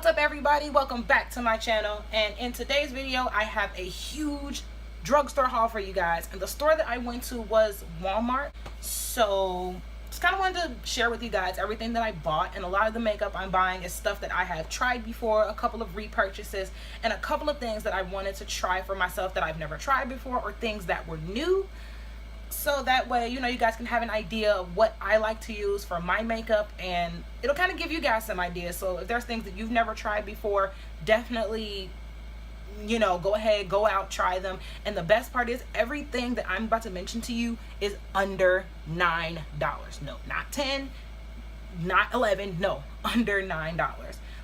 What's up, everybody? Welcome back to my channel, and in today's video I have a huge drugstore haul for you guys. And the store that I went to was Walmart, so just kind of wanted to share with you guys everything that I bought. And a lot of the makeup I'm buying is stuff that I have tried before, a couple of repurchases, and a couple of things that I wanted to try for myself that I've never tried before, or things that were new. So that way, you guys can have an idea of what I like to use for my makeup, and it'll kind of give you guys some ideas. So if there's things that you've never tried before, definitely, go ahead, go out, try them. And the best part is everything that I'm about to mention to you is under $9. No, not 10, not 11, no, under $9.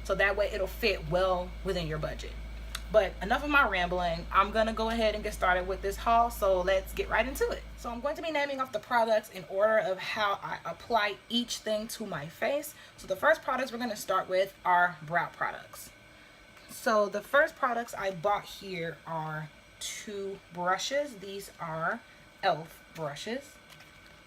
So that way it'll fit well within your budget. But enough of my rambling. I'm gonna go ahead and get started with this haul, so let's get right into it. So I'm going to be naming off the products in order of how I apply each thing to my face. So the first products we're gonna start with are brow products. So the first products I bought here are two brushes. These are e.l.f. brushes.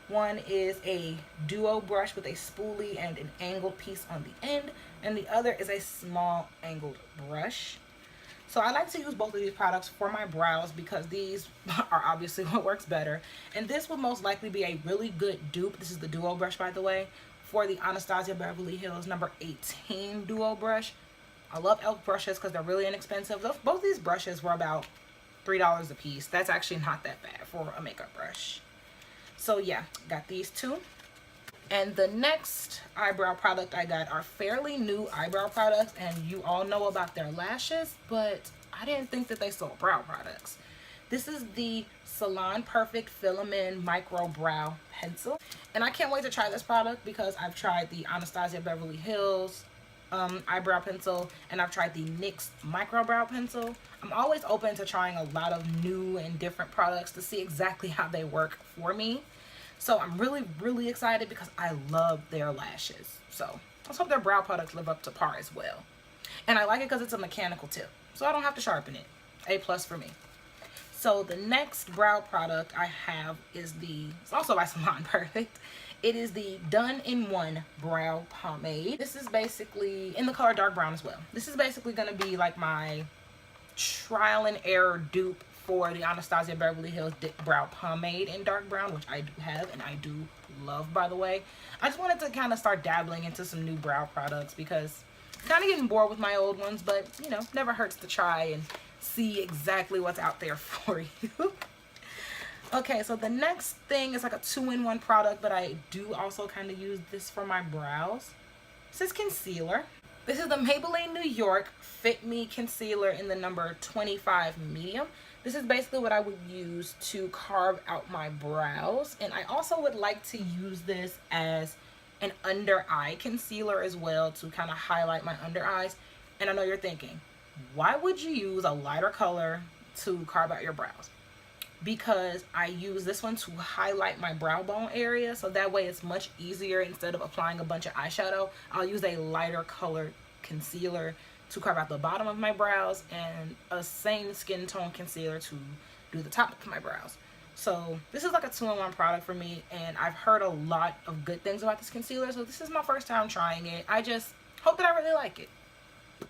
One is a duo brush with a spoolie and an angled piece on the end, and the other is a small angled brush. So I like to use both of these products for my brows because these are obviously what works better. And this will most likely be a really good dupe. This is the duo brush, by the way, for the Anastasia Beverly Hills number 18 duo brush. I love e.l.f. brushes because they're really inexpensive. Both of these brushes were about $3 a piece. That's actually not that bad for a makeup brush. So yeah, got these two. And the next eyebrow product I got are fairly new eyebrow products, and you all know about their lashes, but I didn't think that they sold brow products. This is the Salon Perfect Filament Microbrow Pencil, and I can't wait to try this product because I've tried the Anastasia Beverly Hills eyebrow pencil, and I've tried the NYX Microbrow Pencil. I'm always open to trying a lot of new and different products to see exactly how they work for me. So I'm really excited because I love their lashes. So let's hope their brow products live up to par as well. And I like it because it's a mechanical tip, so I don't have to sharpen it. A+ for me. So the next brow product I have is it's also by Salon Perfect. It is the Done-in-One Brow Pomade. This is basically in the color dark brown as well. This is basically going to be like my trial and error dupe for the Anastasia Beverly Hills Brow Pomade in dark brown, which I do have and I do love, by the way. I just wanted to kind of start dabbling into some new brow products because I'm kind of getting bored with my old ones, but never hurts to try and see exactly what's out there for you. Okay, so the next thing is like a 2-in-1 product, but I do also kind of use this for my brows. This is concealer. This is the Maybelline New York FitMe concealer in the number 25 medium. This is basically what I would use to carve out my brows. And I also would like to use this as an under eye concealer as well to kind of highlight my under eyes. And I know you're thinking, why would you use a lighter color to carve out your brows? Because I use this one to highlight my brow bone area, so that way it's much easier. Instead of applying a bunch of eyeshadow, I'll use a lighter colored concealer to carve out the bottom of my brows, and a same skin tone concealer to do the top of my brows. So this is like a 2-in-1 product for me, and I've heard a lot of good things about this concealer, so this is my first time trying it. I just hope that I really like it.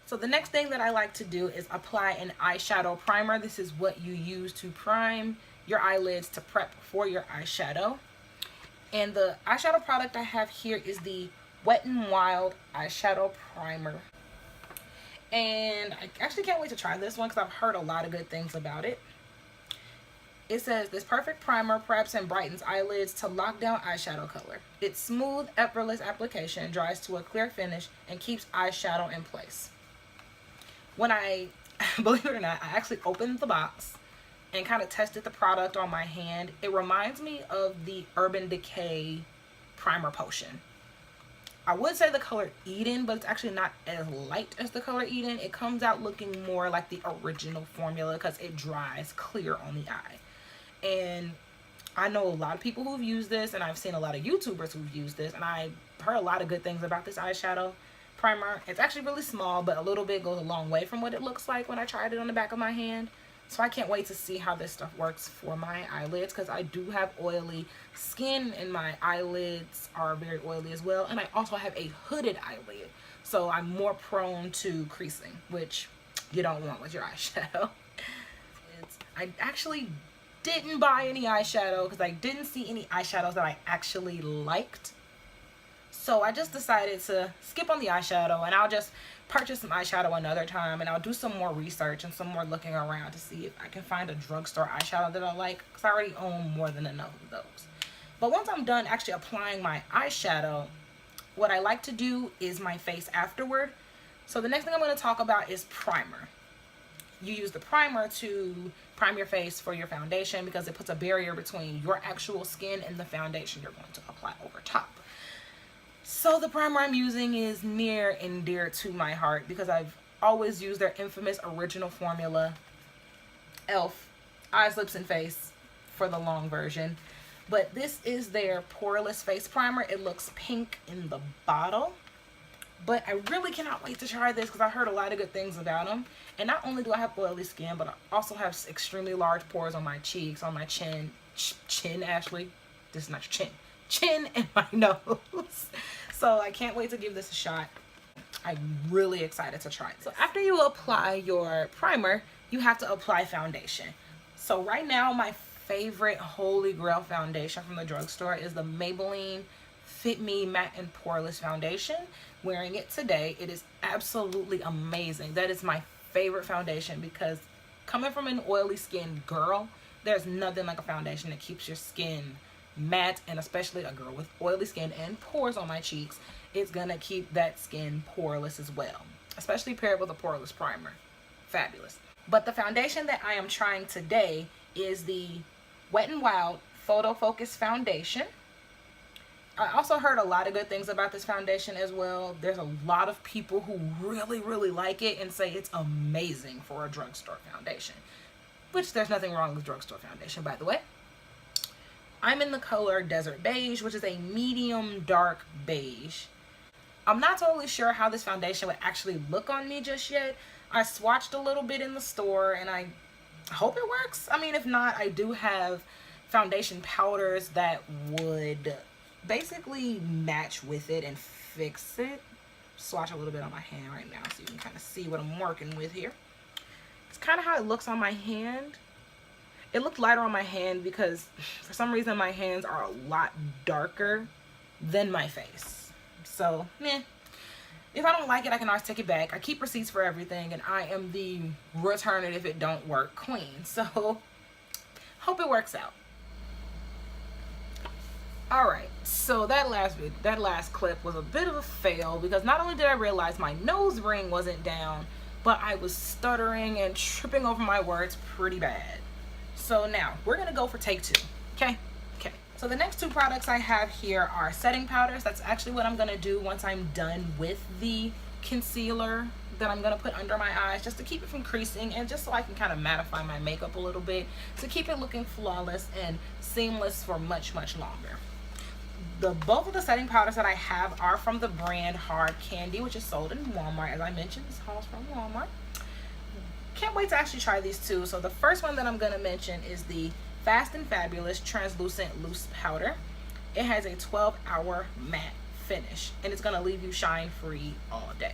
So the next thing that I like to do is apply an eyeshadow primer. This is what you use to prime your eyelids to prep for your eyeshadow. And the eyeshadow product I have here is the Wet n Wild eyeshadow primer. And I actually can't wait to try this one because I've heard a lot of good things about it. It says, this perfect primer preps and brightens eyelids to lock down eyeshadow color. Its smooth, effortless application dries to a clear finish and keeps eyeshadow in place. When I, believe it or not, I actually opened the box and kind of tested the product on my hand. It reminds me of the Urban Decay primer potion. I would say the color Eden, but it's actually not as light as the color Eden. It comes out looking more like the original formula because it dries clear on the eye. And I know a lot of people who've used this, and I've seen a lot of YouTubers who've used this, and I've heard a lot of good things about this eyeshadow primer. It's actually really small, but a little bit goes a long way from what it looks like when I tried it on the back of my hand. So I can't wait to see how this stuff works for my eyelids, because I do have oily skin and my eyelids are very oily as well. And I also have a hooded eyelid. so I'm more prone to creasing, which you don't want with your eyeshadow. I actually didn't buy any eyeshadow because I didn't see any eyeshadows that I actually liked. So I just decided to skip on the eyeshadow, and I'll just purchase some eyeshadow another time, and I'll do some more research and some more looking around to see if I can find a drugstore eyeshadow that I like, because I already own more than enough of those. But once I'm done actually applying my eyeshadow, what I like to do is my face afterward. So the next thing I'm going to talk about is primer. You use the primer to prime your face for your foundation because it puts a barrier between your actual skin and the foundation you're going to apply over top. So the primer I'm using is near and dear to my heart because I've always used their infamous original formula, e.l.f. Eyes, Lips, and Face for the long version. But this is their Poreless Face Primer. It looks pink in the bottle. But I really cannot wait to try this because I heard a lot of good things about them. And not only do I have oily skin, but I also have extremely large pores on my cheeks, on my chin. Chin, Ashley. This is not your chin. Chin and my nose. So I can't wait to give this a shot. I'm really excited to try this. So after you apply your primer, you have to apply foundation. So right now, my favorite holy grail foundation from the drugstore is the Maybelline FitMe Matte and Poreless Foundation. Wearing it today, it is absolutely amazing. That is my favorite foundation because coming from an oily skin girl, there's nothing like a foundation that keeps your skin matte, and especially a girl with oily skin and pores on my cheeks, it's gonna keep that skin poreless as well, especially paired with a poreless primer. Fabulous. But the foundation that I am trying today is the Wet n Wild Photofocus Foundation. I also heard a lot of good things about this foundation as well. There's a lot of people who really like it and say it's amazing for a drugstore foundation, which there's nothing wrong with drugstore foundation, by the way. I'm in the color Desert Beige, which is a medium dark beige. I'm not totally sure how this foundation would actually look on me just yet. I swatched a little bit in the store and I hope it works. I mean, if not, I do have foundation powders that would basically match with it and fix it. Swatch a little bit on my hand right now so you can kind of see what I'm working with here. It's kind of how it looks on my hand. It looked lighter on my hand because for some reason my hands are a lot darker than my face. So, meh. If I don't like it, I can always take it back. I keep receipts for everything, and I am the return it if it don't work queen. So, hope it works out. Alright, so that last clip was a bit of a fail because not only did I realize my nose ring wasn't down, but I was stuttering and tripping over my words pretty bad. So now, we're going to go for take two, okay? Okay. So the next two products I have here are setting powders. That's actually what I'm going to do once I'm done with the concealer that I'm going to put under my eyes, just to keep it from creasing and just so I can kind of mattify my makeup a little bit to keep it looking flawless and seamless for much longer. Both of the setting powders that I have are from the brand Hard Candy, which is sold in Walmart. As I mentioned, this haul's from Walmart. Can't wait to actually try these two. So the first one that I'm going to mention is the Fast and Fabulous Translucent Loose Powder. It has a 12-hour matte finish, and it's going to leave you shine free all day.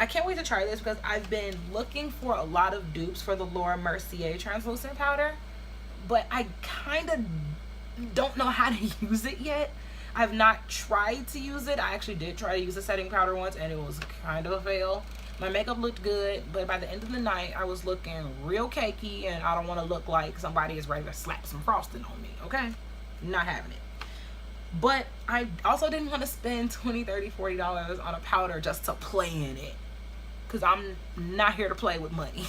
I can't wait to try this because I've been looking for a lot of dupes for the Laura Mercier translucent powder, but I kind of don't know how to use it yet. I've not tried to use it. I actually did try to use a setting powder once and it was kind of a fail. My makeup looked good, but by the end of the night I was looking real cakey, and I don't want to look like somebody is ready to slap some frosting on me, okay? Not having it. But I also didn't want to spend $20, $30, $40 on a powder just to play in it, because I'm not here to play with money.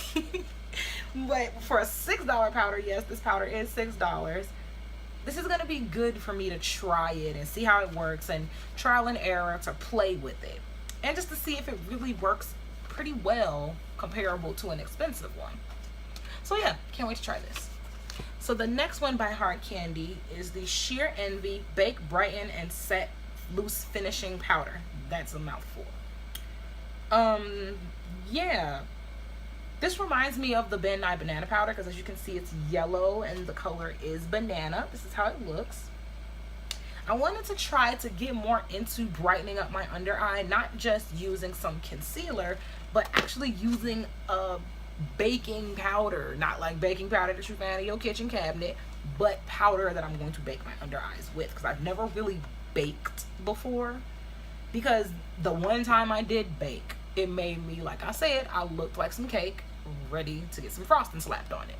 But for a $6 powder, yes, this powder is $6. This is going to be good for me to try it and see how it works, and trial and error to play with it, and just to see if it really works pretty well comparable to an expensive one. So yeah, can't wait to try this. So the next one by Hard Candy is the Sheer Envy Bake, Brighten, and Set Loose Finishing Powder. That's a mouthful. Yeah, this reminds me of the Ben Nye banana powder because as you can see it's yellow and the color is banana. This is how it looks. I wanted to try to get more into brightening up my under eye, not just using some concealer, but actually using a baking powder. Not like baking powder that you find in your kitchen cabinet, but powder that I'm going to bake my under eyes with, because I've never really baked before. Because the one time I did bake, it made me, like I said, I looked like some cake ready to get some frosting slapped on it.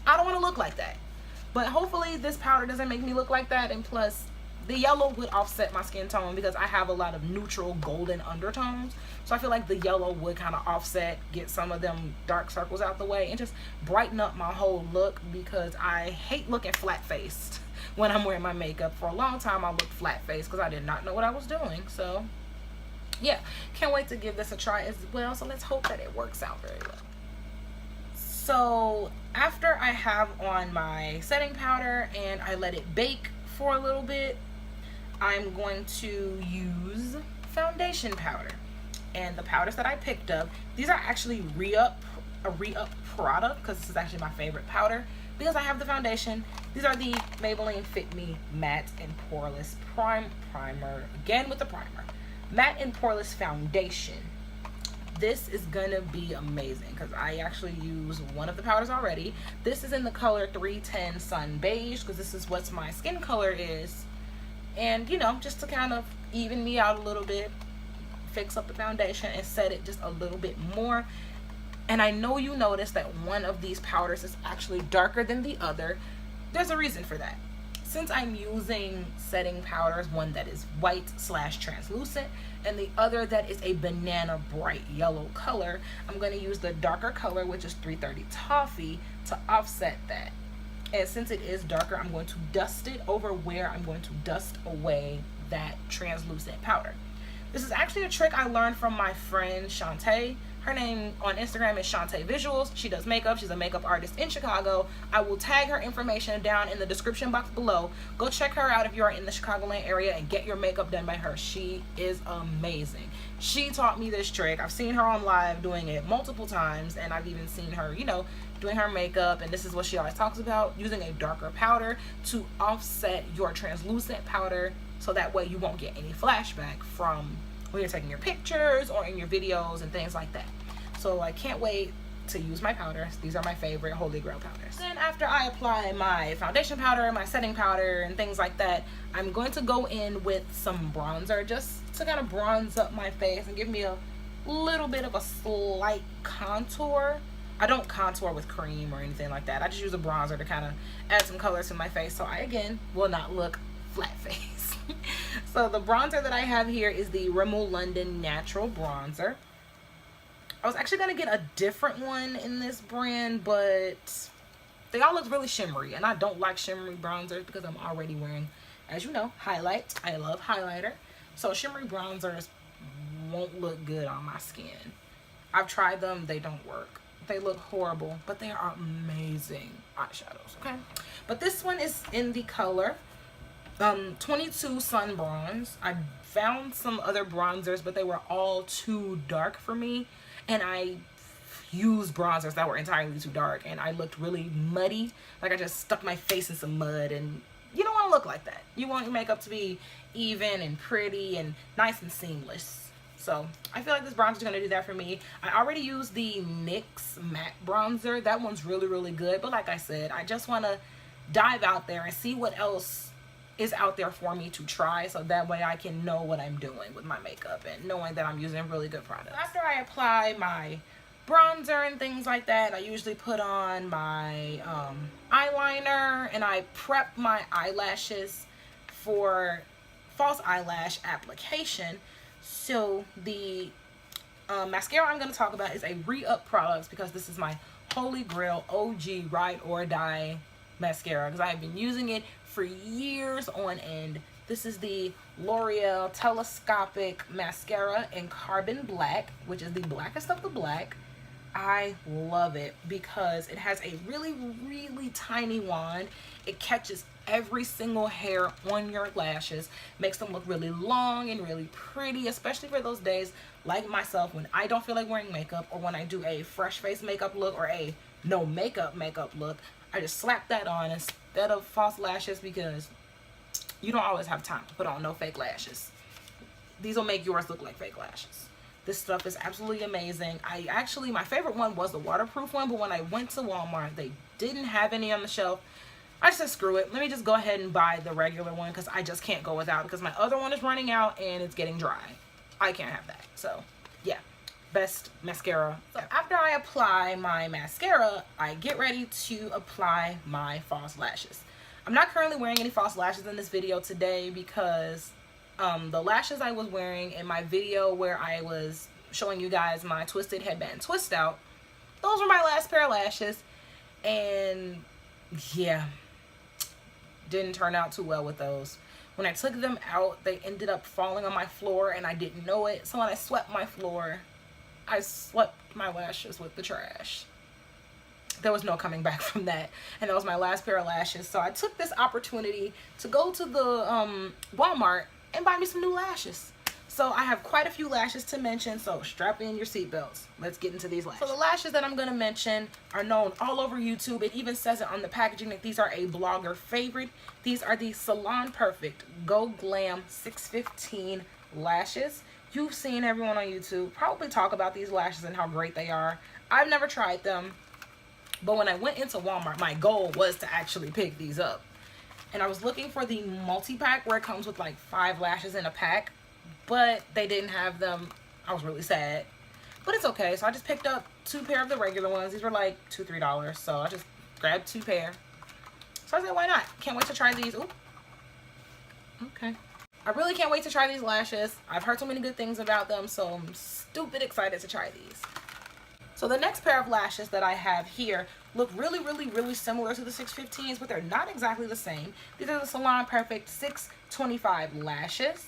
I don't want to look like that. But hopefully this powder doesn't make me look like that. And plus, the yellow would offset my skin tone because I have a lot of neutral golden undertones. So I feel like the yellow would kind of offset, get some of them dark circles out the way, and just brighten up my whole look, because I hate looking flat-faced when I'm wearing my makeup. For a long time, I looked flat-faced because I did not know what I was doing. So yeah, can't wait to give this a try as well. So let's hope that it works out very well. So after I have on my setting powder and I let it bake for a little bit, I'm going to use foundation powder. And the powders that I picked up, these are actually a re-up product, because this is actually my favorite powder because I have the foundation. These are the Maybelline FitMe Matte and Poreless Primer, again with the primer. Matte and Poreless Foundation. This is gonna be amazing because I actually use one of the powders already. This is in the color 310 Sun Beige, because this is what my skin color is. And you know, just to kind of even me out a little bit, fix up the foundation and set it just a little bit more. And I know you noticed that one of these powders is actually darker than the other. There's a reason for that. Since I'm using setting powders, one that is white / translucent and the other that is a banana bright yellow color, I'm going to use the darker color, which is 330 Toffee, to offset that. And since it is darker, I'm going to dust it over where I'm going to dust away that translucent powder. This is actually a trick I learned from my friend Shantae. Her name on Instagram is Shantae Visuals. She does makeup. She's a makeup artist in Chicago. I will tag her information down in the description box below. Go check her out if you are in the Chicagoland area and get your makeup done by her. She is amazing. She taught me this trick. I've seen her on live doing it multiple times, and I've even seen her, you know, doing her makeup, and this is what she always talks about, using a darker powder to offset your translucent powder, so that way you won't get any flashback from when you're taking your pictures or in your videos and things like that. So I can't wait to use my powders. These are my favorite holy grail powders. Then after I apply my foundation powder, my setting powder, and things like that, I'm going to go in with some bronzer just to kind of bronze up my face and give me a little bit of a slight contour. I don't contour with cream or anything like that. I just use a bronzer to kind of add some colors to my face, so I again will not look flat face. So the bronzer that I have here is the Rimmel London Natural Bronzer. I was actually going to get a different one in this brand, but they all look really shimmery, and I don't like shimmery bronzers because I'm already wearing, as you know, highlight. I love highlighter. So shimmery bronzers won't look good on my skin. I've tried them. They don't work. They look horrible, but they are amazing eyeshadows, okay? But this one is in the color 22 Sun Bronze. I found some other bronzers, but they were all too dark for me, and I used bronzers that were entirely too dark, and I looked really muddy, like I just stuck my face in some mud, and you don't want to look like that. You want your makeup to be even and pretty and nice and seamless. So I feel like this bronzer is going to do that for me. I already used the NYX matte bronzer. That one's really, really good. But like I said, I just want to dive out there and see what else is out there for me to try, so that way I can know what I'm doing with my makeup and knowing that I'm using really good products. After I apply my bronzer and things like that, I usually put on my eyeliner, and I prep my eyelashes for false eyelash application. So the mascara I'm going to talk about is a re-up product, because this is my holy grail OG ride or die mascara, because I have been using it for years on end. This is the L'Oreal Telescopic Mascara in Carbon Black, which is the blackest of the black. I love it because it has a really, really tiny wand. It catches every single hair on your lashes, makes them look really long and really pretty, especially for those days like myself when I don't feel like wearing makeup, or when I do a fresh face makeup look or a no makeup look. I just slap that on instead of false lashes, because you don't always have time to put on no fake lashes. These will make yours look like fake lashes. This stuff is absolutely amazing. My favorite one was the waterproof one, but when I went to Walmart, they didn't have any on the shelf. I just said, screw it. Let me just go ahead and buy the regular one because I just can't go without, because my other one is running out and it's getting dry. I can't have that. So, yeah. Best mascara. So, after I apply my mascara, I get ready to apply my false lashes. I'm not currently wearing any false lashes in this video today because the lashes I was wearing in my video where I was showing you guys my twisted headband twist out, those were my last pair of lashes, and yeah, didn't turn out too well with those. When I took them out, they ended up falling on my floor and I didn't know it. So when I swept my floor, I swept my lashes with the trash. There was no coming back from that, and that was my last pair of lashes. So I took this opportunity to go to the Walmart and buy me some new lashes. So I have quite a few lashes to mention, so strap in your seatbelts. Let's get into these lashes. So the lashes that I'm going to mention are known all over YouTube. It even says it on the packaging that these are a blogger favorite. These are the Salon Perfect Go Glam 615 lashes. You've seen everyone on YouTube probably talk about these lashes and how great they are. I've never tried them, but when I went into Walmart, my goal was to actually pick these up. And I was looking for the multi-pack where it comes with like 5 lashes in a pack, but they didn't have them. I was really sad, but it's okay. So I just picked up 2 pair of the regular ones. These were like $2, $3. So I just grabbed 2 pair. So I said, why not? Can't wait to try these. Ooh. Okay. I really can't wait to try these lashes. I've heard so many good things about them, so I'm stupid excited to try these. So the next pair of lashes that I have here look really similar to the 615s, but they're not exactly the same. These are the Salon Perfect 625 lashes.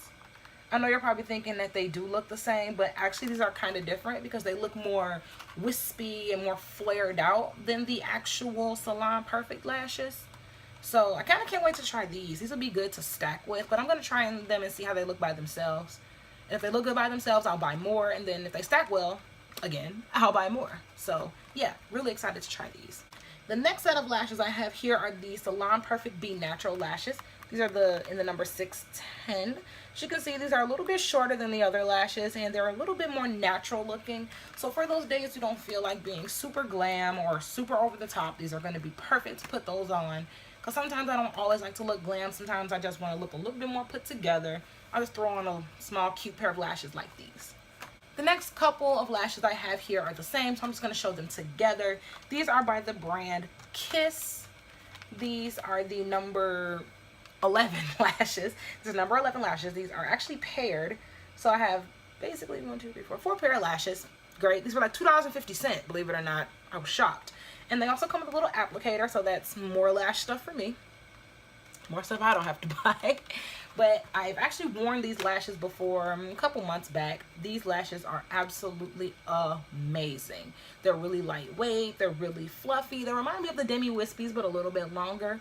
I know you're probably thinking that they do look the same, but actually these are kind of different because they look more wispy and more flared out than the actual Salon Perfect lashes. So I kind of can't wait to try these. These will be good to stack with, but I'm going to try them and see how they look by themselves. And if they look good by themselves, I'll buy more, and then if they stack well, again, I'll buy more. So yeah, really excited to try these. The next set of lashes I have here are the Salon Perfect Be Natural lashes. These are in the number 610. As you can see, these are a little bit shorter than the other lashes, and they're a little bit more natural looking. So for those days you don't feel like being super glam or super over the top, these are going to be perfect to put those on. Because sometimes I don't always like to look glam. Sometimes I just want to look a little bit more put together. I just throw on a small cute pair of lashes like these. The next couple of lashes I have here are the same, so I'm just going to show them together. These are by the brand Kiss. These are the number 11 lashes. This is number 11 lashes. These are actually paired. So I have basically 4 pair of lashes. Great. These were like $2.50, believe it or not. I was shocked. And they also come with a little applicator, so that's more lash stuff for me. More stuff I don't have to buy. But I've actually worn these lashes before a couple months back. These lashes are absolutely amazing. They're really lightweight. They're really fluffy. They remind me of the Demi Wispies, but a little bit longer.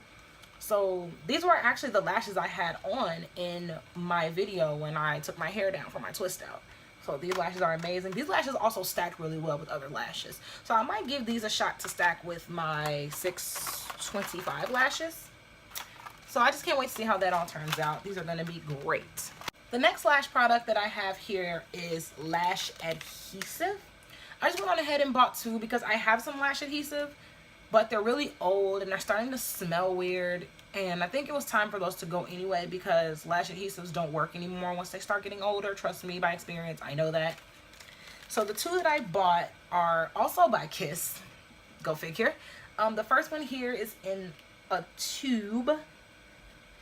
So these were actually the lashes I had on in my video when I took my hair down for my twist out. So these lashes are amazing. These lashes also stack really well with other lashes. So I might give these a shot to stack with my 625 lashes. So I just can't wait to see how that all turns out. These are going to be great. The next lash product that I have here is lash adhesive. I just went on ahead and bought 2 because I have some lash adhesive, but they're really old and they're starting to smell weird. And I think it was time for those to go anyway because lash adhesives don't work anymore once they start getting older. Trust me, by experience, I know that. So the 2 that I bought are also by Kiss. Go figure. The first one here is in a tube.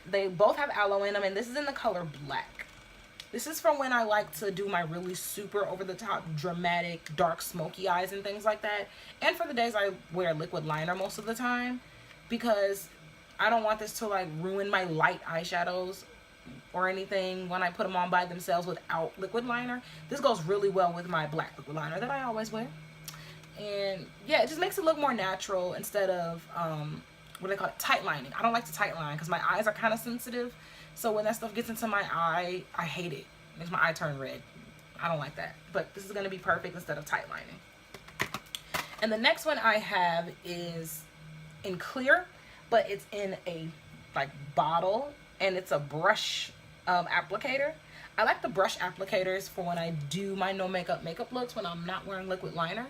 They both have aloe in them, and this is in the color black. This is from when I like to do my really super over-the-top, dramatic, dark, smoky eyes and things like that. And for the days I wear liquid liner most of the time, because I don't want this to like ruin my light eyeshadows or anything when I put them on by themselves without liquid liner. This goes really well with my black liquid liner that I always wear. And yeah, it just makes it look more natural instead of what do they call it, tight lining. I don't like to tight line because my eyes are kind of sensitive. So when that stuff gets into my eye, I hate it. It makes my eye turn red. I don't like that. But this is going to be perfect instead of tight lining. And the next one I have is in clear, but it's in a like bottle, and it's a brush applicator. I like the brush applicators for when I do my no makeup looks when I'm not wearing liquid liner,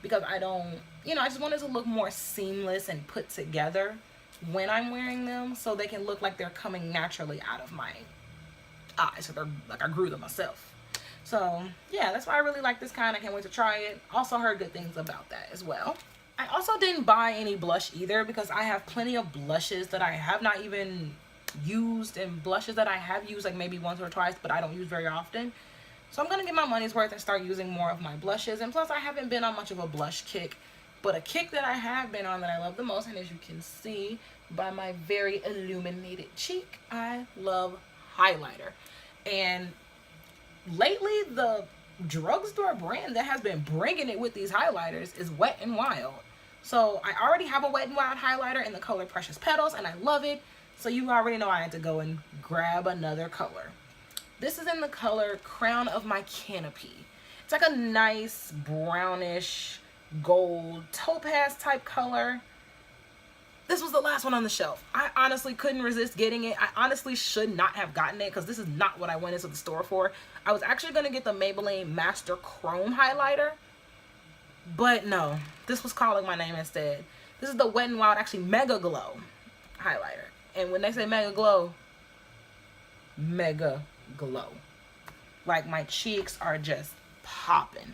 because I don't, you know, I just want it to look more seamless and put together when I'm wearing them, so they can look like they're coming naturally out of my eyes, so they're like I grew them myself. So yeah, that's why I really like this kind. I can't wait to try it. Also heard good things about that as well. I also didn't buy any blush either, because I have plenty of blushes that I have not even used, and blushes that I have used like maybe once or twice, but I don't use very often. So I'm gonna get my money's worth and start using more of my blushes. And plus I haven't been on much of a blush kick, but a kick that I have been on that I love the most, and as you can see by my very illuminated cheek, I love highlighter. And lately the drugstore brand that has been bringing it with these highlighters is Wet n Wild. So I already have a Wet n Wild highlighter in the color Precious Petals, and I love it. So you already know I had to go and grab another color. This is in the color Crown of My Canopy. It's like a nice brownish gold topaz type color. This was the last one on the shelf. I honestly couldn't resist getting it. I honestly should not have gotten it, because this is not what I went into the store for. I was actually going to get the Maybelline Master Chrome highlighter, but no, this was calling my name instead. This is the Wet n Wild, actually Mega Glow highlighter. And when they say Mega Glow, Mega Glow. Like, my cheeks are just popping,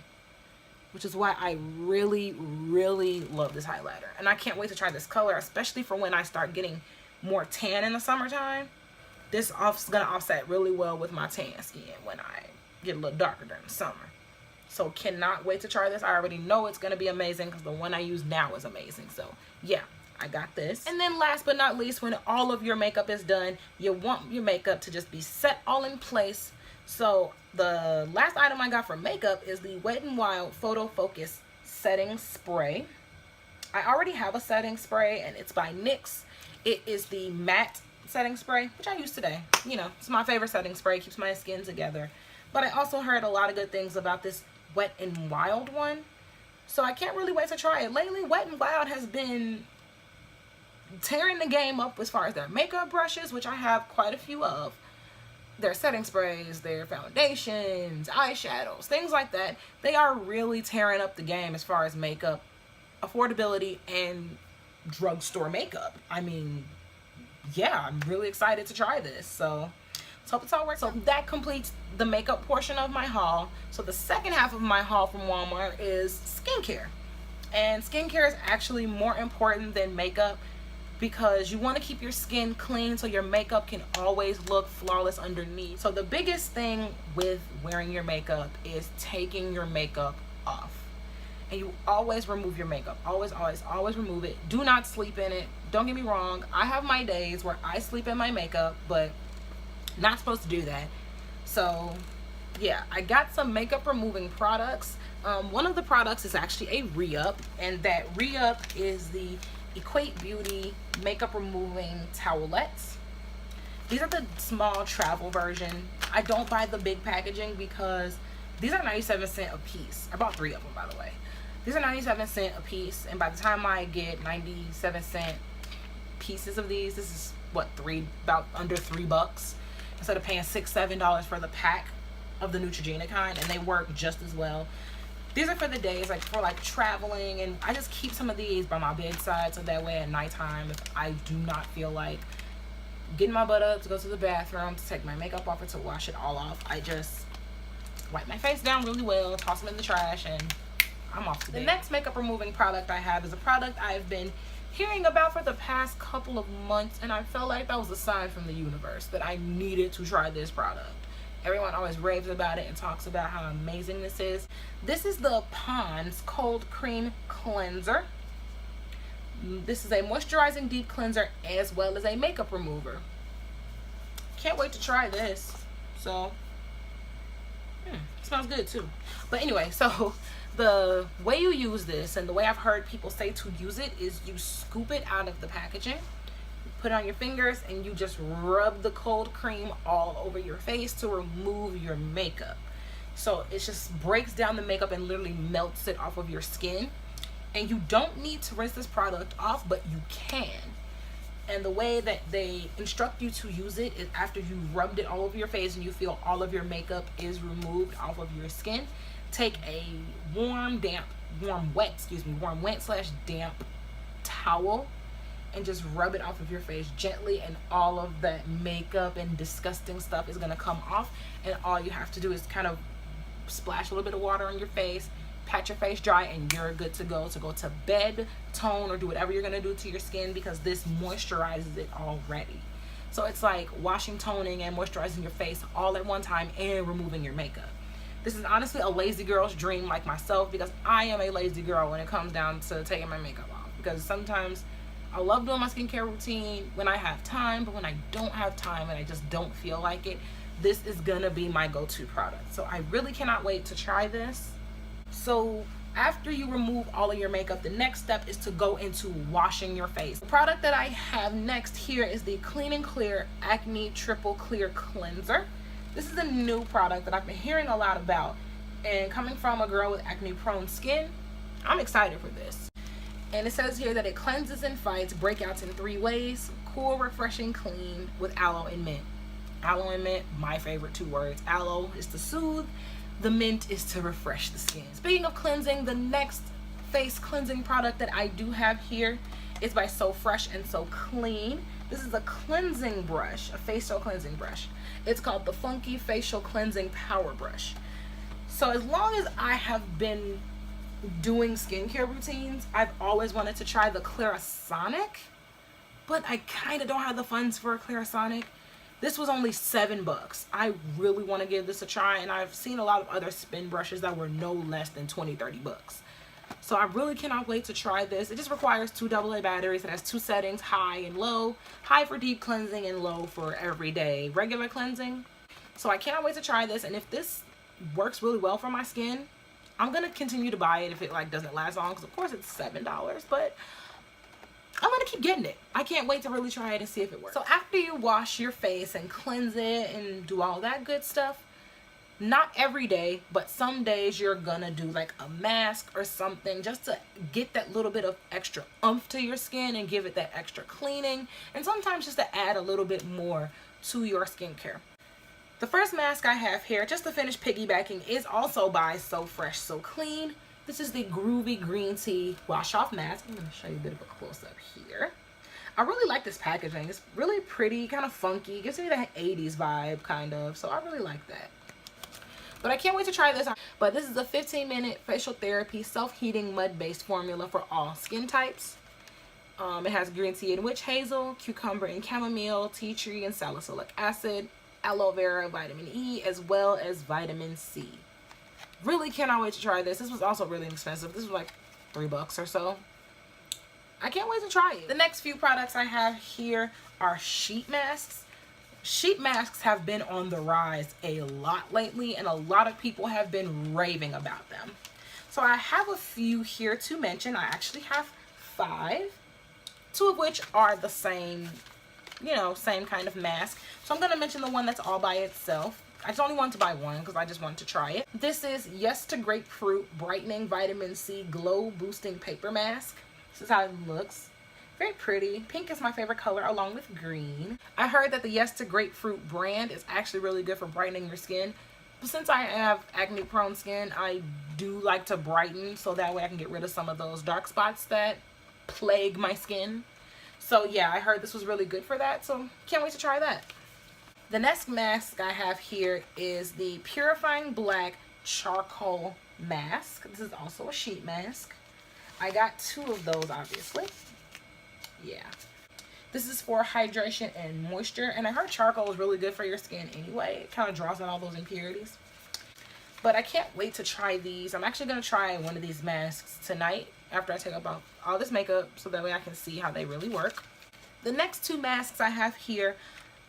which is why I really, really love this highlighter. And I can't wait to try this color, especially for when I start getting more tan in the summertime. This is gonna offset really well with my tan skin when I get a little darker during the summer. So cannot wait to try this. I already know it's gonna be amazing, because the one I use now is amazing. So yeah, I got this. And then last but not least, when all of your makeup is done, you want your makeup to just be set all in place. So the last item I got for makeup is the Wet n Wild Photofocus Setting Spray. I already have a setting spray, and it's by NYX. It is the matte setting spray, which I use today. You know, it's my favorite setting spray. Keeps my skin together. But I also heard a lot of good things about this Wet n Wild one, so I can't really wait to try it. Lately, Wet n Wild has been tearing the game up as far as their makeup brushes, which I have quite a few of. Their setting sprays, their foundations, eyeshadows, things like that. They are really tearing up the game as far as makeup affordability and drugstore makeup. I mean, yeah, I'm really excited to try this. So let's hope it's all works. So that completes the makeup portion of my haul. So the second half of my haul from Walmart is skincare. And skincare is actually more important than makeup, because you want to keep your skin clean so your makeup can always look flawless underneath. So the biggest thing with wearing your makeup is taking your makeup off. And you always remove your makeup. Always, always, always remove it. Do not sleep in it. Don't get me wrong. I have my days where I sleep in my makeup, but not supposed to do that. So yeah, I got some makeup removing products. One of the products is actually a re-up, and that re-up is the Equate Beauty makeup removing towelettes. These are the small travel version. I don't buy the big packaging because these are 97 cents a piece. I bought 3 of them, by the way. These are 97 cents a piece, and by the time I get 97 cent pieces of these, this is what, about under $3 instead of paying $6-7 for the pack of the Neutrogena kind, and they work just as well. These are for the days, like for like traveling, and I just keep some of these by my bedside, so that way at nighttime, if I do not feel like getting my butt up to go to the bathroom to take my makeup off or to wash it all off, I just wipe my face down really well, toss them in the trash, and I'm off to bed. The next makeup removing product I have is a product I've been hearing about for the past couple of months, and I felt like that was a sign from the universe that I needed to try this product. Everyone always raves about it and talks about how amazing this is. This is the Pond's Cold Cream Cleanser. This is a moisturizing deep cleanser as well as a makeup remover. Can't wait to try this. So, smells good too. But anyway, so the way you use this, and the way I've heard people say to use it, is you scoop it out of the packaging, put it on your fingers, and you just rub the cold cream all over your face to remove your makeup. So it just breaks down the makeup and literally melts it off of your skin. And you don't need to rinse this product off, but you can. And the way that they instruct you to use it is after you rubbed it all over your face and you feel all of your makeup is removed off of your skin, take a warm wet slash damp towel and just rub it off of your face gently, and all of that makeup and disgusting stuff is gonna come off. And all you have to do is kind of splash a little bit of water on your face, pat your face dry, and you're good to go to bed, tone, or do whatever you're gonna do to your skin, because this moisturizes it already. So it's like washing, toning, and moisturizing your face all at one time and removing your makeup. This is honestly a lazy girl's dream like myself, because I am a lazy girl when it comes down to taking my makeup off. Because sometimes I love doing my skincare routine when I have time, but when I don't have time and I just don't feel like it, this is gonna be my go-to product. So I really cannot wait to try this. So after you remove all of your makeup, the next step is to go into washing your face. The product that I have next here is the Clean and Clear Acne Triple Clear Cleanser. This is a new product that I've been hearing a lot about, and coming from a girl with acne prone skin, I'm excited for this. And it says here that it cleanses and fights breakouts in 3 ways: cool, refreshing, clean, with aloe and mint. Aloe and mint, my favorite 2 words. Aloe is to soothe, the mint is to refresh the skin. Speaking of cleansing, the next face cleansing product that I do have here is by So Fresh and So Clean. This is a cleansing brush, a facial cleansing brush. It's called the Funky Facial Cleansing Power Brush. So as long as I have been doing skincare routines, I've always wanted to try the Clarisonic, but I kind of don't have the funds for a Clarisonic. This was only $7. I really want to give this a try, and I've seen a lot of other spin brushes that were no less than 20-30 bucks. So I really cannot wait to try this. It just requires 2 AA batteries. It has 2 settings, high and low. High for deep cleansing and low for everyday regular cleansing. So I cannot wait to try this, and if this works really well for my skin, I'm gonna continue to buy it if it like doesn't last long, because of course it's $7, but I'm gonna keep getting it. I can't wait to really try it and see if it works. So after you wash your face and cleanse it and do all that good stuff, not every day, but some days you're gonna do like a mask or something just to get that little bit of extra oomph to your skin and give it that extra cleaning, and sometimes just to add a little bit more to your skincare. The first mask I have here, just to finish piggybacking, is also by So Fresh So Clean. This is the Groovy Green Tea Wash Off Mask. I'm going to show you a bit of a close-up here. I really like this packaging. It's really pretty, kind of funky. Gives me that 80s vibe, kind of. So I really like that. But I can't wait to try this. But this is a 15-minute facial therapy self-heating mud-based formula for all skin types. It has green tea and witch hazel, cucumber and chamomile, tea tree and salicylic acid, aloe vera, vitamin E, as well as vitamin C. Really cannot wait to try this. This was also really expensive. This was like $3 or so. I can't wait to try it. The next few products I have here are sheet masks. Sheet masks have been on the rise a lot lately, and a lot of people have been raving about them. So I have a few here to mention. I actually have 5, 2 of which are the same, you know, same kind of mask. So I'm going to mention the one that's all by itself. I just only wanted to buy one because I just wanted to try it. This is Yes to Grapefruit Brightening Vitamin C Glow Boosting Paper Mask. This is how it looks. Very pretty. Pink is my favorite color, along with green. I heard that the Yes to Grapefruit brand is actually really good for brightening your skin. But since I have acne prone skin, I do like to brighten, so that way I can get rid of some of those dark spots that plague my skin. So yeah, I heard this was really good for that, so can't wait to try that. The next mask I have here is the Purifying Black Charcoal Mask. This is also a sheet mask. I got 2 of those, obviously. Yeah. This is for hydration and moisture, and I heard charcoal is really good for your skin anyway. It kind of draws out all those impurities. But I can't wait to try these. I'm actually going to try one of these masks tonight after I take off all this makeup, so that way I can see how they really work. The next 2 masks I have here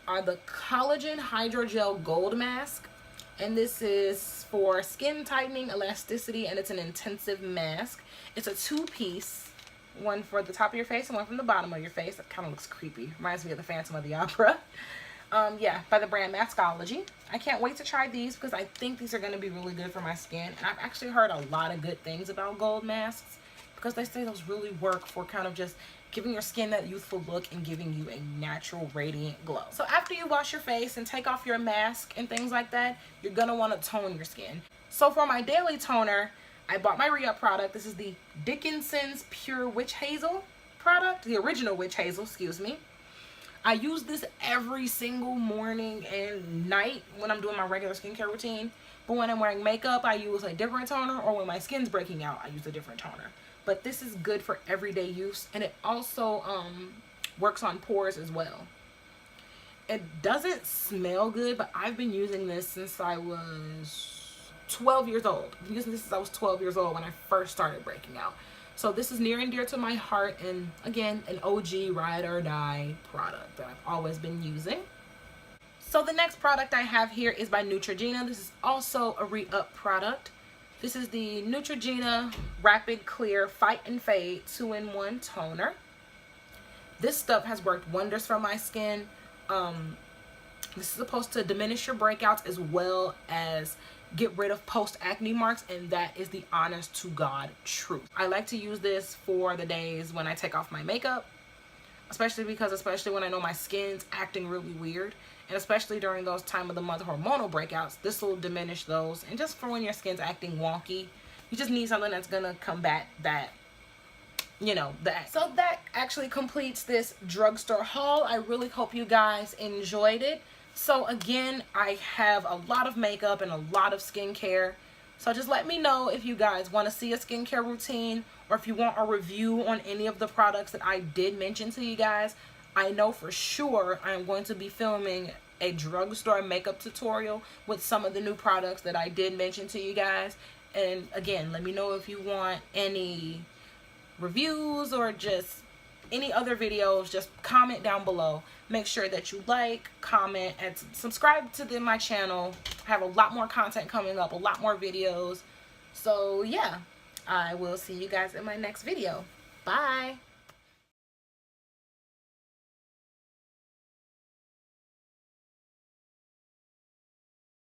are the Collagen Hydrogel Gold Mask, and this is for skin tightening, elasticity, and it's an intensive mask. It's a 2-piece, one for the top of your face and one from the bottom of your face. That kind of looks creepy. Reminds me of the Phantom of the Opera. Yeah, by the brand Maskology. I can't wait to try these because I think these are going to be really good for my skin, and I've actually heard a lot of good things about gold masks. because they say those really work for kind of just giving your skin that youthful look and giving you a natural radiant glow. So after you wash your face and take off your mask and things like that, you're gonna want to tone your skin. So for my daily toner, I bought my re-up product. This is the Dickinson's Pure Witch Hazel product, the original Witch Hazel, excuse me. I use this every single morning and night when I'm doing my regular skincare routine. But when I'm wearing makeup, I use a different toner, or when my skin's breaking out, I use a different toner. But this is good for everyday use, and it also works on pores as well. It doesn't smell good, but I've been using this since I was 12 years old. I've been using this since I was 12 years old when I first started breaking out. So this is near and dear to my heart, and again, an OG ride or die product that I've always been using. So the next product I have here is by Neutrogena. This is also a re-up product. This is the Neutrogena Rapid Clear Fight and Fade 2-in-1 toner. This stuff has worked wonders for my skin. This is supposed to diminish your breakouts as well as get rid of post-acne marks, and that is the honest to God truth. I like to use this for the days when I take off my makeup, especially when I know my skin's acting really weird. And especially during those time of the month hormonal breakouts, this will diminish those. And just for when your skin's acting wonky, you just need something that's gonna combat that, you know, that. So that actually completes this drugstore haul. I really hope you guys enjoyed it. So again, I have a lot of makeup and a lot of skincare. So just let me know if you guys want to see a skincare routine, or if you want a review on any of the products that I did mention to you guys. I know for sure I'm going to be filming a drugstore makeup tutorial with some of the new products that I did mention to you guys. And again, let me know if you want any reviews or just any other videos. Just comment down below. Make sure that you like, comment, and subscribe to my channel. I have a lot more content coming up, a lot more videos. So yeah, I will see you guys in my next video. Bye.